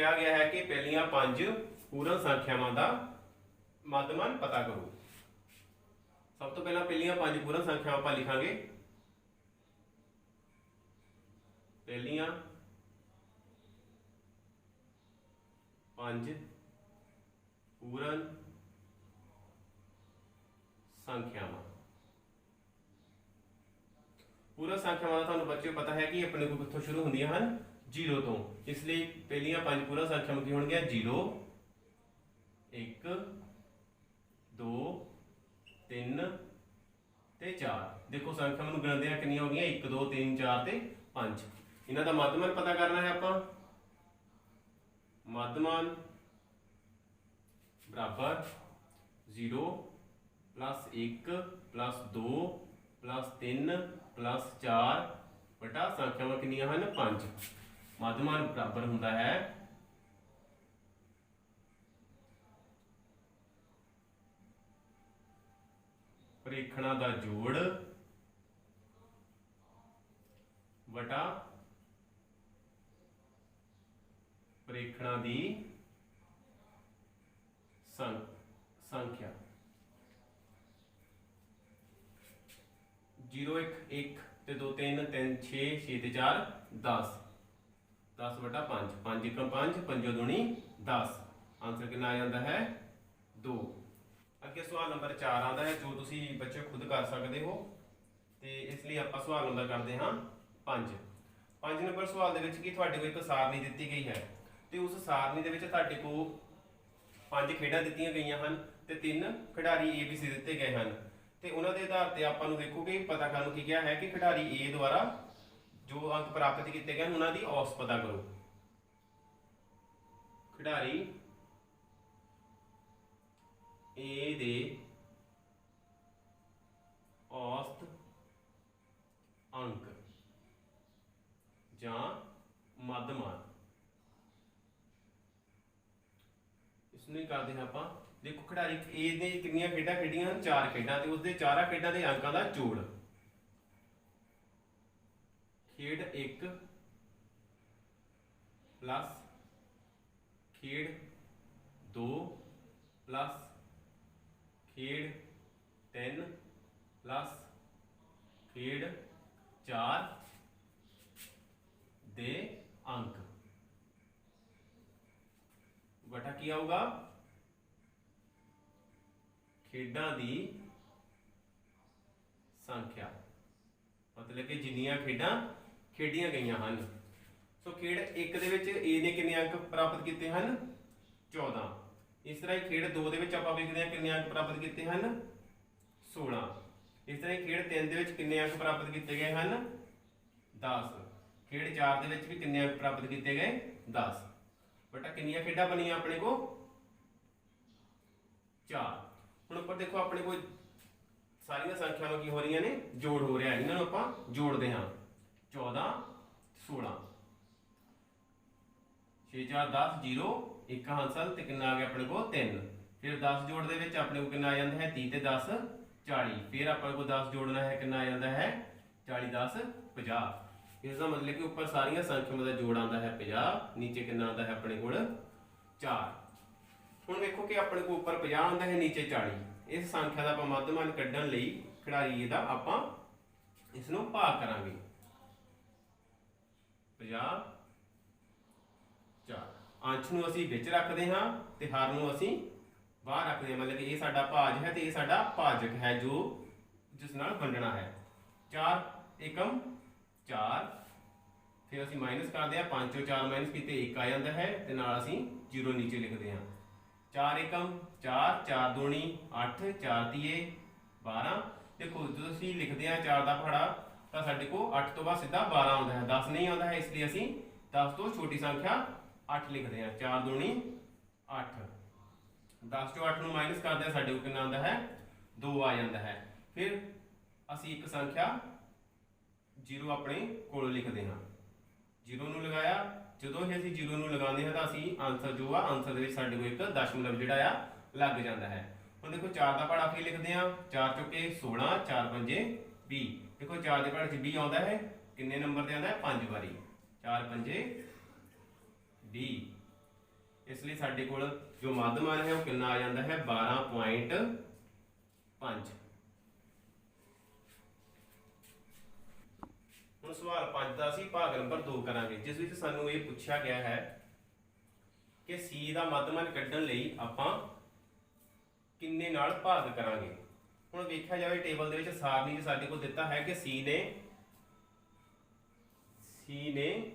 कहा गया है कि पहलियां 5 पूर्ण संख्यावां दा मध्यमान पता करो। सब तो पहला पहलियां 5 पूर्ण संख्यावां आपां लिखांगे। पहलियां 5 पूर्ण संख्यावां। पूर्ण संख्यावां तुहानूं बच्चों पता है कि अपने को कित्थों शुरू होंदियां हन, 0 तो, इसलिए पहलियां 5 पूर्ण संख्यावां की होणगियां 0 1 2 3 ते 4। देखो संख्यावां नूं गिणदे आ कितनियां हो गईयां 1 2 3 4 ते 5। इन्हां दा मध्यमान पता करना है आपां। मध्यमान बराबर 0 प्लस 1 प्लस 2 प्लस 3 प्लस 4 बटा संख्यावां कितनियां हन 5। मध्यमान बराबर हुंदा है प्रेखणां दा जोड़ बटा प्रेखणां दी संख्या। 0 1 1 ते 2 3 3 6 6 ते 4 10 10 बटा 5 5 1 5 5 दूनी 10। आंसर कितना आ जाता है 2। अगे सवाल नंबर 4 आता है जो तुसी बच्चे खुद कर सकते हो, तो इसलिए आप सवाल नंबर करते हाँ 5। 5 नंबर सवाल दे विच कि तुहाडे कोल एक सारणी दी गई है, तो उस सारणी दे विच तुहाडे को 5 खेडां दित्तियां गईयां हन ते 3 खिडारी ABC दिते गए हैं। तो उन्होंने आधार पर आपां नूं देखो कि पता करन की क्या है कि खिडारी A द्वारा जो अंक प्राप्त किए गए उन्होंने दी औसत पता करो। खिडारी A दे औसत अंक जां मध्यमान, इसनूं करदे हां आपां। देखो खिडारी ए ने कितनियां खेडां खेडियां 4 खेडां, तो उसके 4 खेडां के अंकों का जोड़। खेड 1 प्लस खेड 2 प्लस खेड 3 प्लस खेड 4 दे अंक बटा की आऊगा खेडां दी संख्या, मतलब कि जिन्नियां खेडां खेडियां गईयां हन। सो खेड 1 दे विच ए ने कितने अंक प्राप्त किए हैं 14। इस तरह खेड 2 दे विच आपां वेखदे हां कितने अंक प्राप्त किए हैं 16। इस तरह खेड 3 दे विच कितने अंक प्राप्त किए गए हैं 10। खेड 4 दे विच भी कितने अंक प्राप्त किए गए 10 बटा कितनियां खेडां बनियां अपने को 4। हुण उपर देखो अपने को सारियां संख्यावां की हो रही ने जोड़ हो रहा है, इन्होंने आपां जोड़ते हाँ 14 16 6 4 10 0 1 हांसल ते कितना आ गया अपने को 3। फिर 10 जोड़ दे विच अपने को कितना आ जाता है 30 ते 10 40। फिर अपने को 10 जोड़ना है कितना आ जाता है 40 10 50। इसका मतलब कि ऊपर सारियां संख्यावां का जोड़ आता है 50, नीचे कितना आता है अपने को 4। हुण देखो कि अपने को ऊपर 50 आंदा है नीचे 40। इस संख्या का मध्यमान कढ़न लई खिडारी दा आपां इसनूं भाग करांगे 50 4। अंश नूं असीं विच रखदे हां ते हर नूं असीं बाहर रखदे हां, मतलब कि ये साडा भाज है तो ये साडा भाजक है जो जिस नाल वंडना है। 4 एकम 4, फिर असीं माइनस करदे हां 5 चों 4 माइनस कीते 1 आ जांदा है ते नाल असीं 0 नीचे लिखदे हां। 4 एकम 4 4 दूनी 8 4 तीए 12। देखो जो असीं लिखते हैं 4 का पहाड़ा तो साडे को 8 तो बाद सीधा 12 आता है, 10 नहीं आता है, इसलिए असीं 10 तो छोटी संख्या 8 लिखते हैं। 4 दूनी 8, 10 चों 8 माइनस करते हैं साडे को कितना आता है 2 आ जाता है। फिर असीं एक संख्या 0 अपने कोल लिखते हैं, 0 नूं लगाया। जो ही असीं 0 नूं लगाते हैं तो असीं आंसर जो आंसर दे विच साडे को एक दशमलव जिहड़ा लग जाता है। हुण देखो 4 का पहाड़ा फिर लिखते हैं 4 चौके 16 4 पंजे 20। देखो 4 के पहाड़े च 20 आता है, किन्ने नंबर ते आता है 5 वारी, 4 पंजे 20। ਇਸ ਲਈ ਸਾਡੇ ਕੋਲ ਜੋ ਮੱਧਮਾਨ ਹੈ ਉਹ ਕਿੰਨਾ ਆ ਜਾਂਦਾ ਹੈ 12.5। ਹੁਣ ਸਵਾਲ 5 ਦਾ ਅਸੀਂ ਭਾਗ ਨੰਬਰ 2 ਕਰਾਂਗੇ, ਜਿਸ ਵਿੱਚ ਸਾਨੂੰ ਇਹ ਪੁੱਛਿਆ ਗਿਆ ਹੈ ਕਿ C ਦਾ ਮੱਧਮਾਨ ਕੱਢਣ ਲਈ ਆਪਾਂ ਕਿੰਨੇ ਨਾਲ ਭਾਗ ਕਰਾਂਗੇ। ਹੁਣ ਵੇਖਿਆ ਜਾਵੇ ਟੇਬਲ ਦੇ ਵਿੱਚ ਸਾਰਣੀ 'ਚ ਸਾਡੇ ਕੋਲ ਦਿੱਤਾ ਹੈ ਕਿ C ਨੇ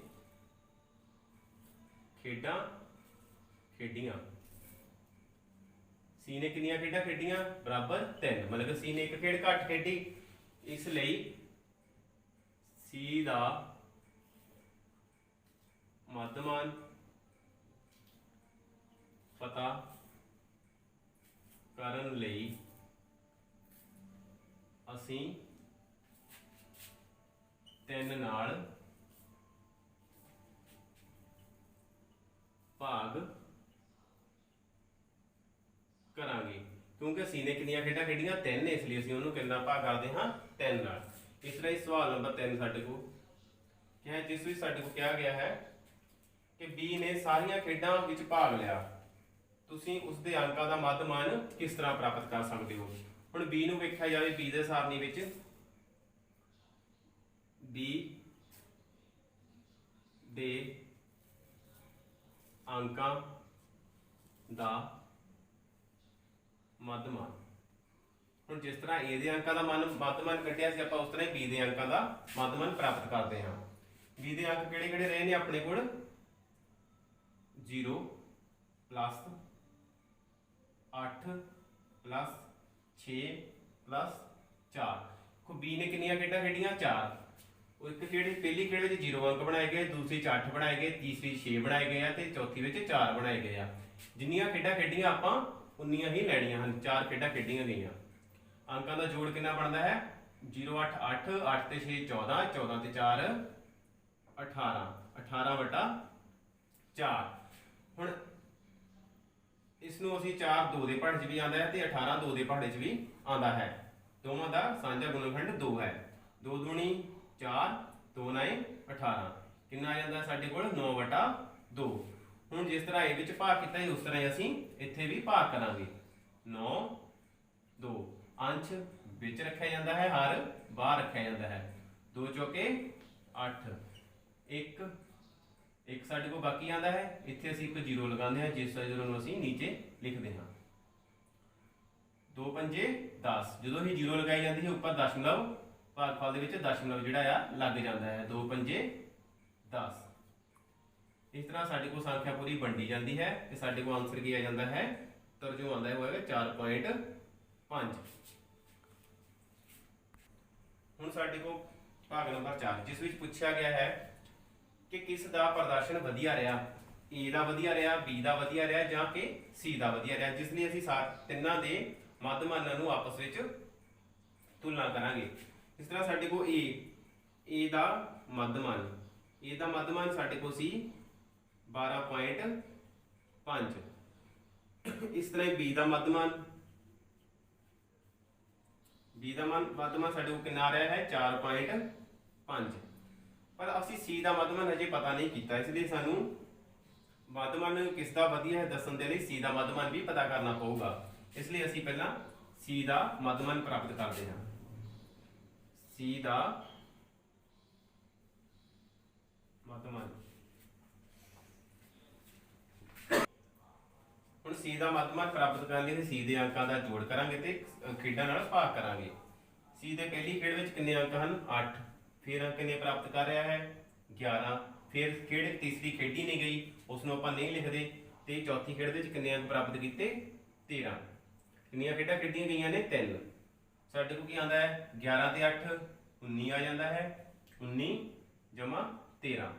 ਖੇਡਾਂ ਖੇਡੀਆਂ। C ਨੇ ਕਿੰਨੀਆਂ ਖੇਡਾਂ ਖੇਡੀਆਂ ਬਰਾਬਰ 3, ਮਤਲਬ C ਨੇ ਇੱਕ ਖੇਡ ਘੱਟ ਖੇਡੀ। ਇਸ ਲਈ C ਦਾ ਮੱਧਮਾਨ ਪਤਾ ਕਰਨ ਲਈ ਅਸੀਂ 3 ਨਾਲ ਭਾਗ ਕਰਾਂਗੇ। ਕਿਉਂਕਿ C ਨੇ ਕਿੰਨੀਆਂ ਖੇਡਾਂ ਖੇਡੀਆਂ 3 ਨੇ, ਇਸ ਲਈ ਅਸੀਂ ਉਹਨੂੰ ਕਿੰਨਾ ਭਾਗ ਕਰਦੇ ਹਾਂ 3 ਨਾਲ। ਇਸ ਤਰ੍ਹਾਂ ਸਵਾਲ ਨੰਬਰ 3 ਸਾਡੇ ਕੋਲ ਕਿਹਾ ਹੈ, ਜਿਸ ਵਿੱਚ ਸਾਡੇ ਕੋਲ ਕਿਹਾ ਗਿਆ ਹੈ ਕਿ B ਨੇ ਸਾਰੀਆਂ ਖੇਡਾਂ ਵਿੱਚ ਭਾਗ ਲਿਆ। ਤੁਸੀਂ ਉਸ ਦੇ ਅੰਕਾਂ ਦਾ ਮੱਧਮਾਨ ਕਿਸ ਤਰ੍ਹਾਂ ਪ੍ਰਾਪਤ ਕਰ ਸਕਦੇ ਹੋ। ਹੁਣ B ਨੂੰ ਵੇਖਿਆ ਜਾਵੇ, B ਦੇ ਸਾਰਣੀ ਵਿੱਚ B ਦੇ ਅੰਕਾਂ ਦਾ ਮੱਧਮਾਨ। ਹੁਣ ਜਿਸ ਤਰ੍ਹਾਂ A ਦੇ ਅੰਕਾਂ ਦਾ ਮੱਧਮਾਨ ਕੱਢਿਆ ਸੀ ਆਪਾਂ, ਉਸ ਤਰ੍ਹਾਂ ਹੀ B ਦੇ ਅੰਕਾਂ ਦਾ ਮੱਧਮਾਨ ਪ੍ਰਾਪਤ ਕਰਦੇ ਹਾਂ। B ਦੇ ਅੰਕ ਕਿਹੜੇ ਕਿਹੜੇ ਰਹੇ ਨੇ ਆਪਣੇ ਕੋਲ 0 ਪਲੱਸ 8 ਪਲੱਸ 6 ਪਲੱਸ 4। B ਨੇ ਕਿੰਨੀਆਂ ਖੇਡਾਂ ਖੇਡੀਆਂ 4। ਉਹ ਇੱਕ ਖੇਡ ਪਹਿਲੀ ਖੇਡ ਵਿੱਚ 0 ਅੰਕ ਬਣਾਏ ਗਏ, ਦੂਸਰੀ 'ਚ 8 ਬਣਾਏ ਗਏ, ਤੀਸਰੀ 6 ਬਣਾਏ ਗਏ ਆ ਤੇ ਚੌਥੀ ਵਿੱਚ 4 ਬਣਾਏ ਗਏ ਆ। ਜਿੰਨੀਆਂ ਖੇਡਾਂ ਖੇਡੀਆਂ ਆਪਾਂ ਉਨੀਆਂ ਹੀ ਲੈਣੀਆਂ ਹਨ। 4 ਖੇਡਾਂ ਖੇਡੀਆਂ ਗਈਆਂ। ਅੰਕਾਂ ਦਾ ਜੋੜ ਕਿੰਨਾ ਬਣਦਾ ਹੈ 0 8 8 8 ਤੇ 6 14, 14 ਤੇ 4 18, 18/4। ਹੁਣ ਇਸ ਨੂੰ ਅਸੀਂ 4 2 ਦੇ ਪਹਾੜੇ 'ਚ ਵੀ ਆਉਂਦਾ ਹੈ ਤੇ 18 2 ਦੇ ਪਹਾੜੇ 'ਚ ਵੀ ਆਉਂਦਾ ਹੈ। ਦੋਵਾਂ ਦਾ ਸਾਂਝਾ ਗੁਣਨਖੰਡ 2 ਹੈ। 2 ਦੂਣੀ 4, 2 9 18, ਕਿੰਨਾ ਆ ਜਾਂਦਾ ਸਾਡੇ ਕੋਲ 9/2। ਹੁਣ ਜਿਸ ਤਰ੍ਹਾਂ ਇਹ ਵਿੱਚ ਭਾਗ ਕੀਤਾ ਹੈ ਉਸ ਤਰ੍ਹਾਂ ਹੀ ਅਸੀਂ ਇੱਥੇ ਵੀ ਭਾਗ ਕਰਾਂਗੇ। 9 2 ਅੰਸ਼ ਵਿੱਚ ਰੱਖਿਆ ਜਾਂਦਾ ਹੈ, ਹਰ ਬਾਹਰ ਰੱਖਿਆ ਜਾਂਦਾ ਹੈ। 2 ਚੌਕੇ 8, 1 ਸਾਡੇ ਕੋਲ ਬਾਕੀ ਆਉਂਦਾ ਹੈ। ਇੱਥੇ ਅਸੀਂ ਇੱਕ 0 ਲਗਾਉਂਦੇ ਹਾਂ, ਜਿਸ 0 ਨੂੰ ਅਸੀਂ ਨੀਚੇ ਲਿਖਦੇ ਹਾਂ। 2 ਪੰਜੇ 10, ਜਦੋਂ ਹੀ 0 ਲਗਾਈ ਜਾਂਦੀ ਹੈ ਉੱਪਰ ਦਸ਼ਮਲਵ ਭਾਗਫਲ ਦੇ ਵਿੱਚ ਦਸ਼ਮਲਵ ਜਿਹੜਾ ਆ ਲੱਗ ਜਾਂਦਾ ਹੈ। 2 ਪੰਜੇ 10। ਇਸ ਤਰ੍ਹਾਂ ਸਾਡੇ ਕੋਲ ਸੰਖਿਆ ਪੂਰੀ ਵੰਡੀ ਜਾਂਦੀ ਹੈ ਤੇ ਸਾਡੇ ਕੋਲ ਆਨਸਰ ਕੀ ਆ ਜਾਂਦਾ ਹੈ, ਉੱਤਰ ਜੋ ਆਉਂਦਾ ਹੈ ਹੋਏਗਾ 4.5। ਹੁਣ ਸਾਡੇ ਕੋਲ ਭਾਗ ਨੰਬਰ 4, ਜਿਸ ਵਿੱਚ ਪੁੱਛਿਆ ਗਿਆ ਹੈ ਕਿ ਕਿਸ ਦਾ ਪ੍ਰਦਰਸ਼ਨ ਵਧੀਆ ਰਿਹਾ। A ਦਾ ਵਧੀਆ ਰਿਹਾ, B ਦਾ ਵਧੀਆ ਰਿਹਾ ਜਾਂ ਕਿ C ਦਾ ਵਧੀਆ ਰਿਹਾ। ਜਿਸ ਲਈ ਅਸੀਂ ਤਿੰਨਾਂ ਦੇ ਮੱਧਮਾਨਾਂ ਨੂੰ ਆਪਸ ਵਿੱਚ ਤੁਲਨਾ ਕਰਾਂਗੇ। ਇਸ ਤਰ੍ਹਾਂ ਸਾਡੇ ਕੋਲ A ਦਾ ਮੱਧਮਾਨ ਸਾਡੇ ਕੋਲ ਸੀ 12.5। ਇਸ ਤਰ੍ਹਾਂ B ਦਾ ਮੱਧਮਾਨ ਸਾਡੇ ਕੋਲ ਕਿੰਨਾ ਆ ਰਿਹਾ ਹੈ 4.5। ਪਰ ਅਸੀਂ C ਦਾ ਮੱਧਮਾਨ ਹਜੇ ਪਤਾ ਨਹੀਂ ਕੀਤਾ, ਇਸ ਲਈ ਸਾਨੂੰ ਮੱਧਮਾਨ ਕਿਸ ਦਾ ਵਧੀਆ ਹੈ ਦੱਸਣ ਦੇ ਲਈ C ਦਾ ਮੱਧਮਾਨ ਵੀ ਪਤਾ ਕਰਨਾ ਪਊਗਾ। ਇਸ ਲਈ ਅਸੀਂ ਪਹਿਲਾਂ C ਦਾ ਮੱਧਮਾਨ ਪ੍ਰਾਪਤ ਕਰਦੇ ਹਾਂ। C ਦਾ ਮੱਧਮਾਨ। ਹੁਣ C ਦਾ ਮੱਧਮਾਨ ਪ੍ਰਾਪਤ ਕਰਨ ਲਈ C ਦੇ ਅੰਕਾਂ ਦਾ ਜੋੜ ਕਰਾਂਗੇ ਤੇ ਖੇਡਾਂ ਨਾਲ ਭਾਗ ਕਰਾਂਗੇ। C ਦੇ ਪਹਿਲੀ ਖੇਡ ਵਿੱਚ ਕਿੰਨੇ ਅੰਕ ਹਨ 8, ਫਿਰ ਅੰਕ ਕਿੰਨੇ ਪ੍ਰਾਪਤ ਕਰ ਰਿਹਾ ਹੈ 11। ਫਿਰ ਖੇਡ ਤੀਸਰੀ ਖੇਡੀ ਨਹੀਂ ਗਈ, ਉਸ ਨੂੰ ਆਪਾਂ ਨਹੀਂ ਲਿਖਦੇ। ਤੇ ਚੌਥੀ ਖੇਡ ਵਿੱਚ ਕਿੰਨੇ ਅੰਕ ਪ੍ਰਾਪਤ ਕੀਤੇ 13। ਕਿੰਨੀਆਂ ਖੇਡਾਂ ਖੇਡੀਆਂ ਗਈਆਂ ਨੇ 3। ਸਾਡੇ ਕੋਲ ਕੀ ਆਉਂਦਾ ਹੈ 11 ਤੇ 8 19 ਆ ਜਾਂਦਾ ਹੈ। 19 ਜਮਾ 13,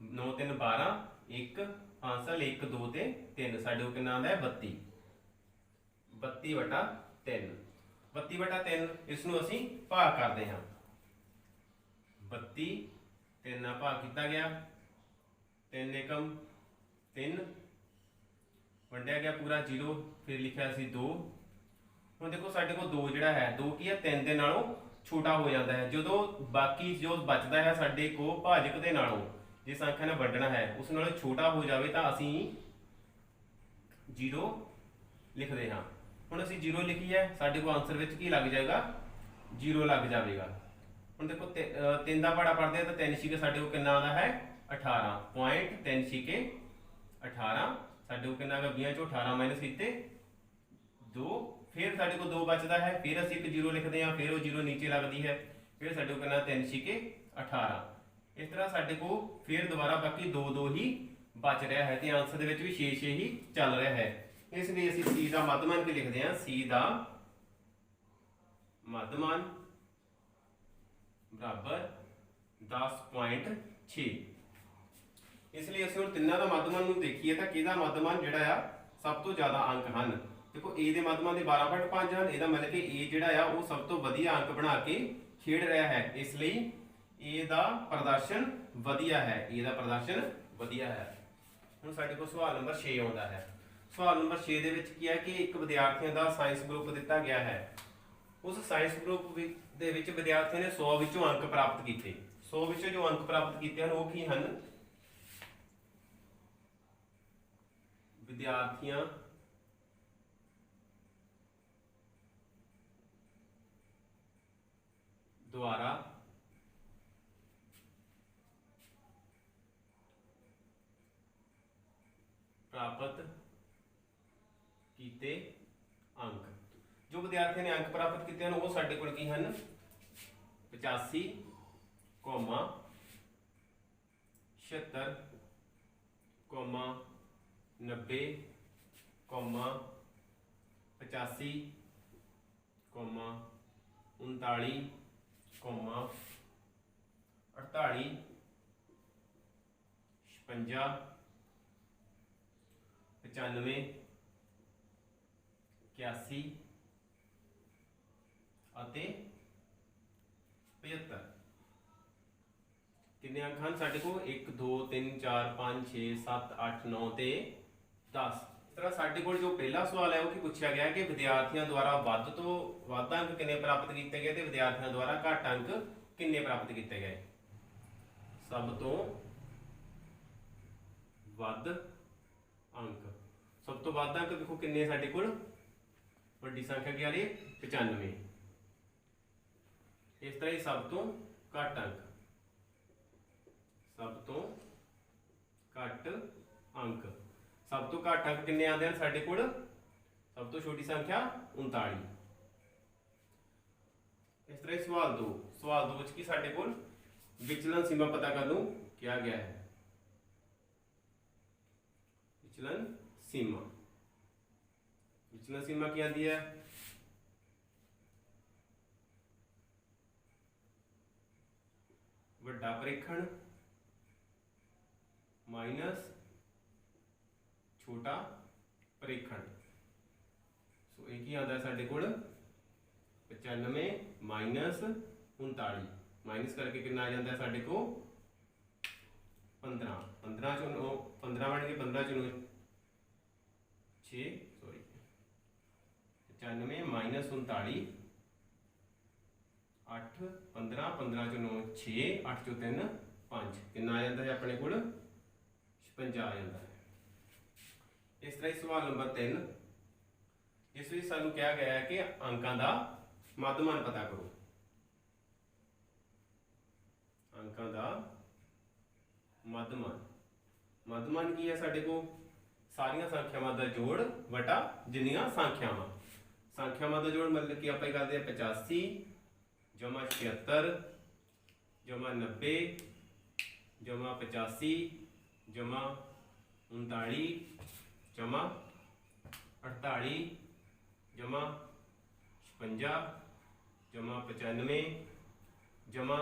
9 3 12, 1 ਹਾਸਲ 1 2 ਤੇ 3। ਸਾਡੇ ਕੋਲ ਕਿੰਨਾ ਆਉਂਦਾ ਹੈ 32। 32/3। 32/3 ਇਸ ਨੂੰ ਅਸੀਂ ਭਾਗ ਕਰਦੇ ਹਾਂ। 32 3 ਨਾਲ ਭਾਗ ਕੀਤਾ ਗਿਆ, 3 ਏਕਮ 3, ਵੰਡਿਆ ਗਿਆ ਪੂਰਾ 0, ਫਿਰ ਲਿਖਿਆ ਸੀ 2। ਹੁਣ ਦੇਖੋ ਸਾਡੇ ਕੋਲ 2 ਜਿਹੜਾ ਹੈ 2 ਕੀ ਹੈ 3 ਦੇ ਨਾਲੋਂ ਛੋਟਾ ਹੋ ਜਾਂਦਾ ਹੈ। ਜਦੋਂ ਬਾਕੀ ਜੋ ਬਚਦਾ ਹੈ ਸਾਡੇ ਕੋਲ ਭਾਜਕ ਦੇ ਨਾਲੋਂ जे संख्या ने वंडना है उस नालों छोटा हो जाए तो असी 0 लिखते हाँ। हुण असी 0 लिखी है, साडे को आंसर विच की लग जाएगा 0 लग जाएगा। हुण देखो 3 का पहाड़ा पढ़ते हैं तो 3 छीके साडे को कितना आता है 18 पॉइंट 3 छीके 18 साडे को कितना 20 चो 18 माइनस किते 2, फिर साडे को 2 बचता है, फिर असी एक 0 लिखते हैं, फिर वो 0 नीचे लगती है, फिर साडे को कितना 3 छीके 18। इस तरह साडे को फिर दोबारा बाकी 2 ही बच रहा है तो आंसर दे विच भी 6 ही चल रहा है। इसलिए असी सी का मध्यमान की लिखते हैं, सी का मध्यमान बराबर 10.6। इसलिए असं हम तिना का मध्यमान देखिए तो कि मध्यमान जोड़ा सब तो ज़्यादा अंक हैं। देखो ए के मध्यमान के 12.5 हैं, यदा मतलब कि ए जोड़ा वो सब तो वधिया अंक बना के खेड रहा है, इसलिए ए का प्रदर्शन वधिया है, ए का प्रदर्शन वधिया है। हुण साडे कोल सवाल नंबर 6 आउंदा है। सवाल नंबर 6 दे विच की है कि एक विद्यार्थियों का साइंस ग्रुप दिता गया है, उस साइंस ग्रुप दे विच विद्यार्थियों ने 100 विचों अंक प्राप्त किए। 100 विचों जो अंक प्राप्त किए हैं वो की हैं, विद्यार्थियों द्वारा प्राप्त किए अंक। जो विद्यार्थियों ने अंक प्राप्त किए हैं वो साडे कोल की हैं 85,76,90,89,89 48 56 95 81 ਅਤੇ 75। कितने अंक हैं साडे को 1 2 3 4 5 6 7 8 9 ते 10। इस तरह साडे कोल जो पहला सवाल है वो की पूछा गया कि विद्यार्थियों द्वारा वध तो वध अंक कितने प्राप्त किए गए तो विद्यार्थियों द्वारा घट अंक कितने प्राप्त किए गए। सब तो वध अंक, सब तो वध अंक देखो कितने साडे कोल वड्डी संख्या क्या रही 95। इस तरह ही सब तो घट अंक, सब तो घट अंक, सब तो घट अंक कितने आते हैं साडे कोल, सब तो छोटी संख्या 39। इस तरह सवाल 2, सवाल 2 की साडे कोल विचलन सीमा पता कर लूं क्या गया है। विचलन सीमा, विचलन सीमा क्या आती है वड्डा परीक्षण माइनस छोटा परीक्षण। सो एक ही आता है साडे कोल 95 माइनस 39, माइनस करके कितना आ जाता है साडे को 15, 15 चो 9 15 बन गए 15 चो 9 6 सॉरी 95 माइनस 39 8 15 15 चो 9 6 8 चो 3 5 कितना आ जाता है अपने को 56 आ जाता है। इस तरह सवाल नंबर 3 जिस में सानू कहा गया है कि अंकों का मध्यमान पता करो। अंकों का मध्यमान, मध्यमान की है साडे को सारिया संख्यावां का जोड़ वटा जिन्नियां संख्यावां, संख्यावां का जोड़ मतलब कि आप करते हैं 85 जमा 76 जमा 90 जमा 85 जमा 39 जमा 48 जमा 56 जमा 95 जमा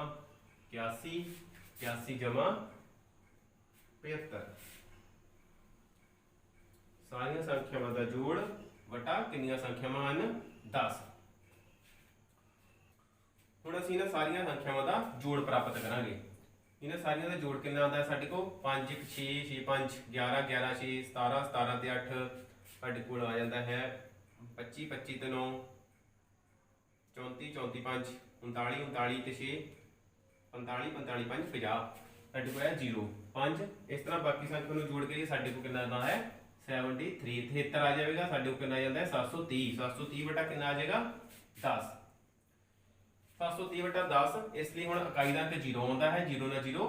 81 81 जमा 75। सारिया संख्यावां का जोड़ वटा कितनी संख्यावां हैं 10। हुण असीं ना सारिया संख्यावां का जोड़ प्राप्त करांगे। इन्हां सारिया का जोड़ कितना आता है साडे को 5 1 6 6 5 11 11 6 17 17 ते 8 साडे कोल आ जाता है 25 25 ते 9 34 34 5 39 39 ते 6 45 45 5 50। ਸਾਡੇ ਕੋਲ ਹੈ 0 5। ਇਸ ਤਰ੍ਹਾਂ ਬਾਕੀ ਸੰਖਿਆ ਨੂੰ ਜੋੜ ਕੇ ਸਾਡੇ ਕੋਲ ਕਿੰਨਾ ਆਉਂਦਾ ਹੈ 73। 73 ਆ ਜਾਵੇਗਾ, ਸਾਡੇ ਕੋਲ ਕਿੰਨਾ ਆ ਜਾਂਦਾ ਹੈ 730। 730 ਬਟਾ ਕਿੰਨਾ ਆ ਜਾਏਗਾ 10। 730 ਬਟਾ 10। ਇਸ ਲਈ ਹੁਣ ਇਕਾਈ ਦਾ ਅੰਕ 0 ਆਉਂਦਾ ਹੈ, 0 ਨਾਲ 0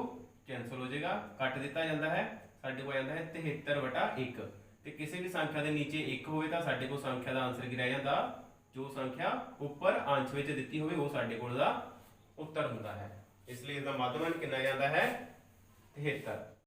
ਕੈਂਸਲ ਹੋ ਜਾਏਗਾ, ਕੱਟ ਦਿੱਤਾ ਜਾਂਦਾ ਹੈ। ਸਾਡੇ ਕੋਲ ਆ ਜਾਂਦਾ ਹੈ 73 ਬਟਾ 1। ਤੇ ਕਿਸੇ ਵੀ ਸੰਖਿਆ ਦੇ ਨੀਚੇ 1 ਹੋਵੇ ਤਾਂ ਸਾਡੇ ਕੋਲ ਸੰਖਿਆ ਦਾ ਆਨਸਰ ਕੀ ਰਹਿ ਜਾਂਦਾ, ਜੋ ਸੰਖਿਆ ਉੱਪਰ ਅੰਸ਼ ਵਿੱਚ ਦਿੱਤੀ ਹੋਵੇ ਉਹ ਸਾਡੇ ਕੋਲ ਦਾ ਉੱਤਰ ਹੁੰਦਾ ਹੈ। ਇਸ ਲਈ ਇਹਦਾ ਮੱਧ ਕਿੰਨਾ ਜਾਂਦਾ ਹੈ 73।